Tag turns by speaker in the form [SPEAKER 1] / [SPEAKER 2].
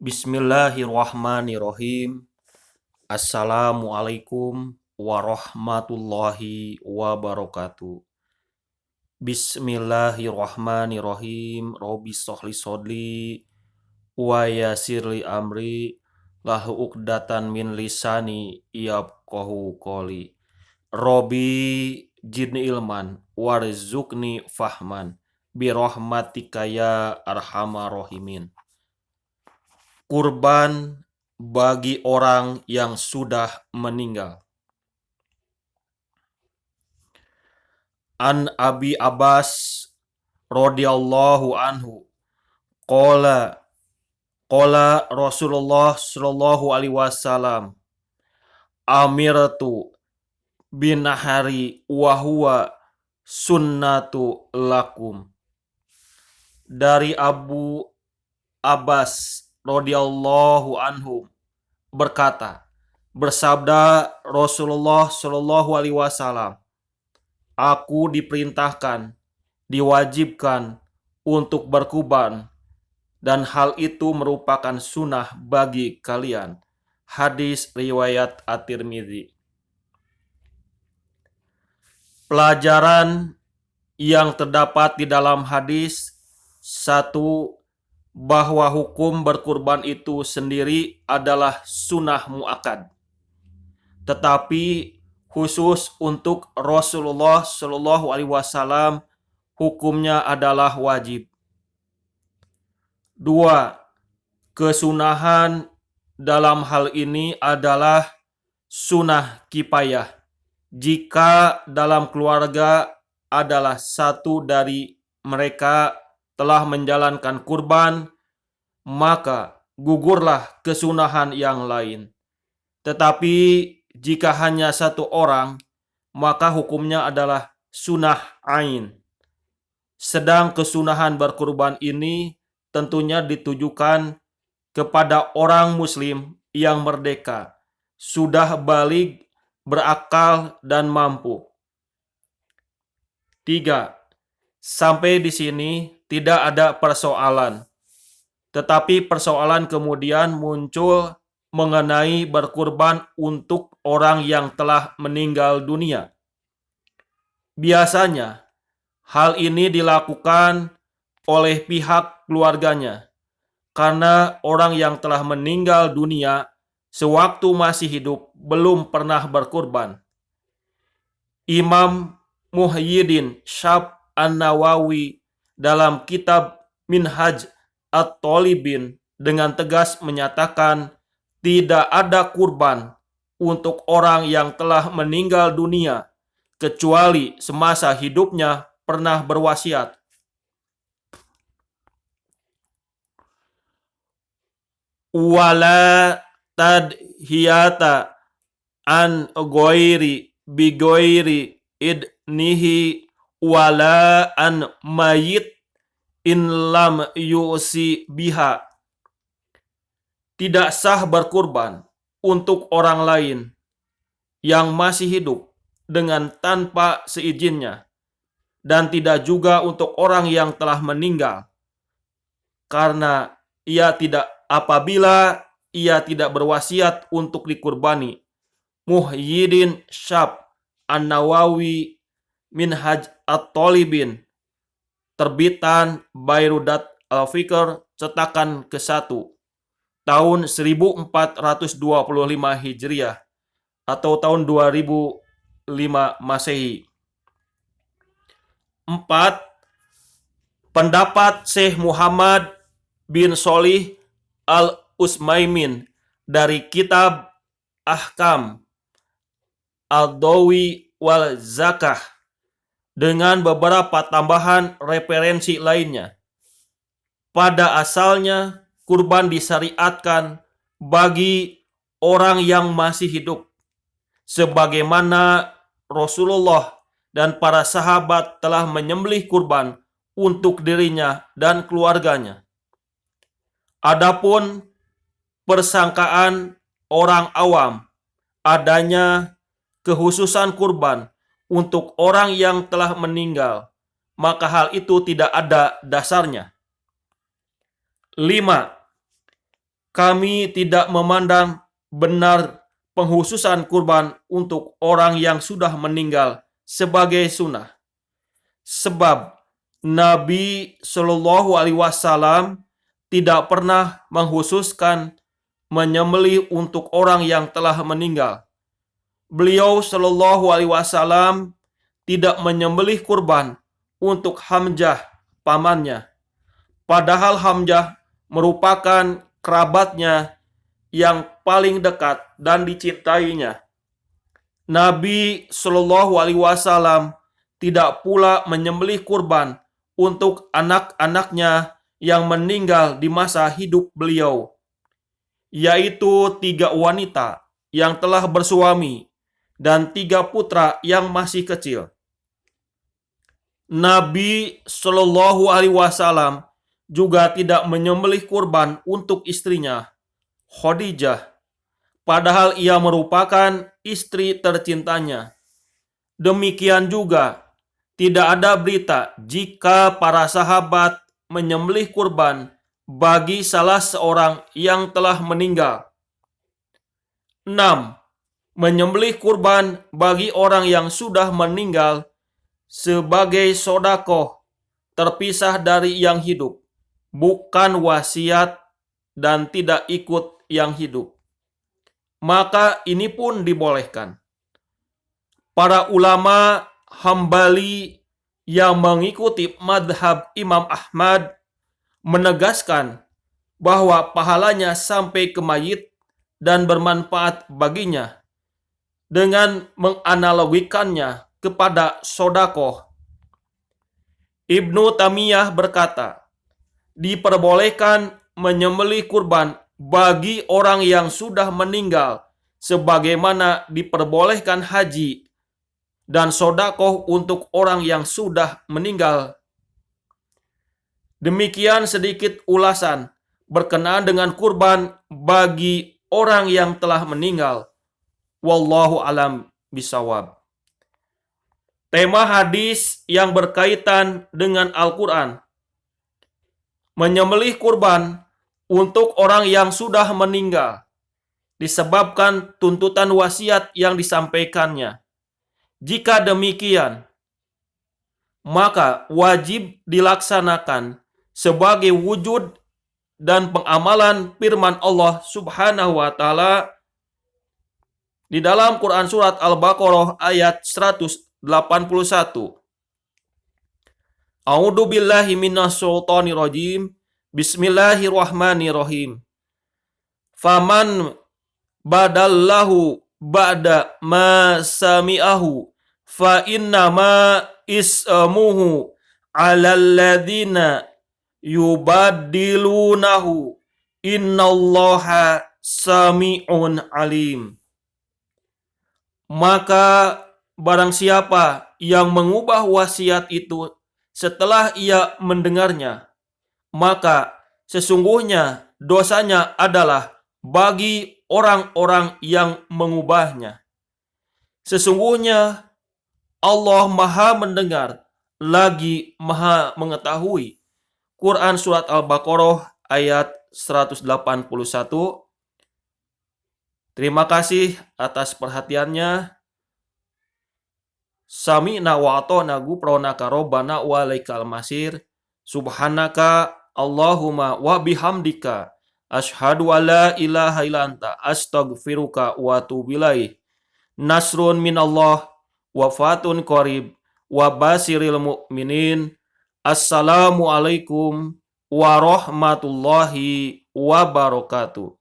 [SPEAKER 1] Bismillahirrahmanirrahim. Assalamualaikum warahmatullahi wabarakatuh. Bismillahirrahmanirrahim. Robi sholli sodli wa yasirli amri lahu uqdatan min lisani yafqahu qoli. Robi jidni ilman warzuqni fahman birahmatika ya arhamar rahimin. Kurban bagi orang yang sudah meninggal. An Abi Abbas radhiyallahu anhu qala Rasulullah sallallahu alaihi wasallam amirtu binahari wa huwa sunnatu lakum. Dari Abu Abbas radhiyallahu anhu bersabda Rasulullah sallallahu alaihi wasallam, aku diperintahkan, diwajibkan untuk berkurban, dan hal itu merupakan sunnah bagi kalian. Hadis riwayat At-Tirmidzi. Pelajaran yang terdapat di dalam hadis: 1. Bahwa hukum berkurban itu sendiri adalah sunnah muakkad, tetapi khusus untuk Rasulullah Shallallahu Alaihi Wasallam hukumnya adalah wajib. 2. Kesunahan dalam hal ini adalah sunnah kifayah. Jika dalam keluarga adalah satu dari mereka telah menjalankan kurban, maka gugurlah kesunahan yang lain. Tetapi jika hanya satu orang, maka hukumnya adalah sunnah ain. Sedang kesunahan berkurban ini tentunya ditujukan kepada orang muslim yang merdeka, sudah baligh, berakal, dan mampu. 3. Sampai di sini tidak ada persoalan. Tetapi persoalan kemudian muncul mengenai berkurban untuk orang yang telah meninggal dunia. Biasanya hal ini dilakukan oleh pihak keluarganya karena orang yang telah meninggal dunia sewaktu masih hidup belum pernah berkurban. Imam Muhyiddin Syab An-Nawawi dalam kitab Minhaj At-Thalibin dengan tegas menyatakan tidak ada kurban untuk orang yang telah meninggal dunia kecuali semasa hidupnya pernah berwasiat. Wala tadhiyata an ghairi bi ghairi idnihi wala an mayit in lam yusi biha. Tidak sah berkurban untuk orang lain yang masih hidup dengan tanpa seizinnya, dan tidak juga untuk orang yang telah meninggal karena apabila ia tidak berwasiat untuk dikurbani. Muhyiddin Syab An-Nawawi, Minhaj At-Thalibin, terbitan Bairudat Al-Fikr, cetakan ke-1, tahun 1425 Hijriah atau tahun 2005 Masehi. 4. Pendapat Syekh Muhammad bin Sholih Al-Utsaimin dari kitab Ahkam Al-Dawi wal Zakah dengan beberapa tambahan referensi lainnya. Pada asalnya, kurban disyariatkan bagi orang yang masih hidup, sebagaimana Rasulullah dan para sahabat telah menyembelih kurban untuk dirinya dan keluarganya. Adapun persangkaan orang awam adanya kekhususan kurban untuk orang yang telah meninggal, maka hal itu tidak ada dasarnya. 5. kami tidak memandang benar penghususan kurban untuk orang yang sudah meninggal sebagai sunnah. Sebab Nabi Shallallahu Alaihi Wasallam tidak pernah menghususkan menyembelih untuk orang yang telah meninggal. Beliau Shallallahu Alaihi Wasallam tidak menyembelih kurban untuk Hamzah pamannya. Padahal Hamzah merupakan kerabatnya yang paling dekat dan dicintainya. Nabi Shallallahu Alaihi Wasallam tidak pula menyembelih kurban untuk anak-anaknya yang meninggal di masa hidup beliau, yaitu 3 wanita yang telah bersuami dan 3 putra yang masih kecil. Nabi Shallallahu Alaihi Wasallam juga tidak menyembelih kurban untuk istrinya, Khadijah, padahal ia merupakan istri tercintanya. Demikian juga, tidak ada berita jika para sahabat menyembelih kurban bagi salah seorang yang telah meninggal. 6. Menyembelih kurban bagi orang yang sudah meninggal sebagai sodakoh terpisah dari yang hidup, bukan wasiat dan tidak ikut yang hidup. Maka ini pun dibolehkan. Para ulama Hambali yang mengikuti madhab Imam Ahmad menegaskan bahwa pahalanya sampai ke mayit dan bermanfaat baginya dengan menganalogikannya kepada sodakoh. Ibnu Taimiyah berkata, diperbolehkan menyembelih kurban bagi orang yang sudah meninggal sebagaimana diperbolehkan haji dan sodakoh untuk orang yang sudah meninggal. Demikian sedikit ulasan berkenaan dengan kurban bagi orang yang telah meninggal. Wallahu alam bisawab. Tema hadis yang berkaitan dengan Al-Quran. Menyembelih kurban untuk orang yang sudah meninggal disebabkan tuntutan wasiat yang disampaikannya. Jika demikian, maka wajib dilaksanakan sebagai wujud dan pengamalan firman Allah Subhanahu wa Ta'ala di dalam Quran surat Al-Baqarah ayat 181. A'udzu billahi minasyaitonir rajim. Bismillahirrahmanirrahim. Faman badallahu ba'da ma sami'ahu fa innama ismuhu 'alal ladzina yubaddilunahu innallaha sami'un alim. Maka barang siapa yang mengubah wasiat itu setelah ia mendengarnya, maka sesungguhnya dosanya adalah bagi orang-orang yang mengubahnya. Sesungguhnya Allah Maha mendengar lagi Maha mengetahui. Quran surat Al-Baqarah ayat 181. Terima kasih atas perhatiannya. Sami'na wa ata'na ghufranaka rabbana wa ilaikal masir. Subhanaka Allahumma wa bihamdika asyhadu an la ilaha illa anta astaghfiruka wa atubu ilaik. Nasrun minallah wa fatun qarib wa basiril mu'minin. Assalamualaikum warahmatullahi wabarakatuh.